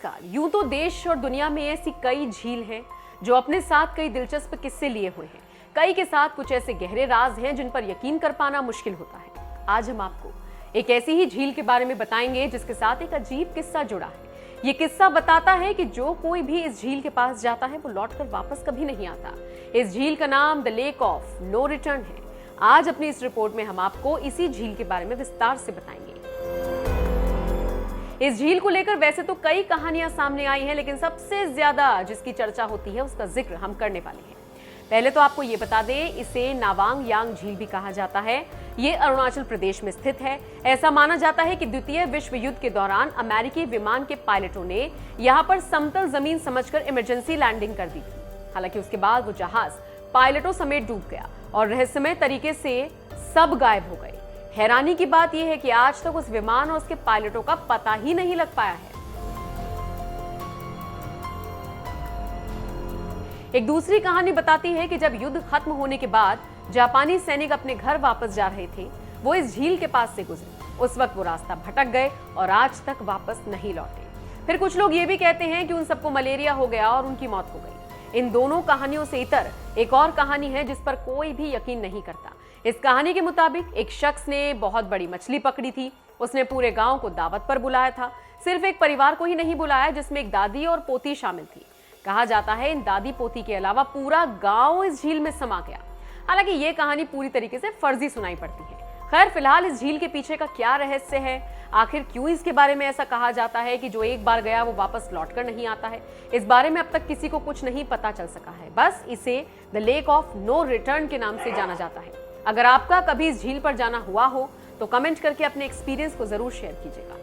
नमस्कार। यूं तो देश और दुनिया में ऐसी कई झील हैं जो अपने साथ कई दिलचस्प किस्से लिए हुए हैं। कई के साथ कुछ ऐसे गहरे राज हैं जिन पर यकीन कर पाना मुश्किल होता है। आज हम आपको एक ऐसी ही झील के बारे में बताएंगे जिसके साथ एक अजीब किस्सा जुड़ा है। ये किस्सा बताता है कि जो कोई भी इस झील के पास जाता है वो लौटकर वापस कभी नहीं आता। इस झील का नाम the lake of no return है। आज अपनी इस रिपोर्ट में हम आपको इसी झील के बारे में विस्तार से बताएंगे। इस झील को लेकर वैसे तो कई कहानियां सामने आई हैं, लेकिन सबसे ज्यादा जिसकी चर्चा होती है उसका जिक्र हम करने वाले हैं। पहले तो आपको ये बता दें, इसे नावांग यांग झील भी कहा जाता है। ये अरुणाचल प्रदेश में स्थित है। ऐसा माना जाता है कि द्वितीय विश्व युद्ध के दौरान अमेरिकी विमान के पायलटों ने यहाँ पर समतल जमीन समझकर इमरजेंसी लैंडिंग कर दी थी। हालांकि उसके बाद वो जहाज पायलटों समेत डूब गया और रहस्यमय तरीके से सब गायब हो गए। हैरानी की बात यह है कि आज तक उस विमान और उसके पायलटों का पता ही नहीं लग पाया है। एक दूसरी कहानी बताती है कि जब युद्ध खत्म होने के बाद जापानी सैनिक अपने घर वापस जा रहे थे, वो इस झील के पास से गुजरे। उस वक्त वो रास्ता भटक गए और आज तक वापस नहीं लौटे। फिर कुछ लोग ये भी कहते हैं कि उन सबको मलेरिया हो गया और उनकी मौत हो गई। इन दोनों कहानियों से इतर एक और कहानी है जिस पर कोई भी यकीन नहीं करता। इस कहानी के मुताबिक एक शख्स ने बहुत बड़ी मछली पकड़ी थी। उसने पूरे गांव को दावत पर बुलाया था। सिर्फ एक परिवार को ही नहीं बुलाया जिसमें एक दादी और पोती शामिल थी। कहा जाता है इन दादी पोती के अलावा पूरा गांव इस झील में समा गया। हालांकि ये कहानी पूरी तरीके से फर्जी सुनाई पड़ती है। खैर, फिलहाल इस झील के पीछे का क्या रहस्य है, आखिर क्यों इसके बारे में ऐसा कहा जाता है कि जो एक बार गया वो वापस लौटकर नहीं आता है, इस बारे में अब तक किसी को कुछ नहीं पता चल सका है। बस इसे the lake of no return के नाम से जाना जाता है। अगर आपका कभी इस झील पर जाना हुआ हो तो कमेंट करके अपने एक्सपीरियंस को जरूर शेयर कीजिएगा।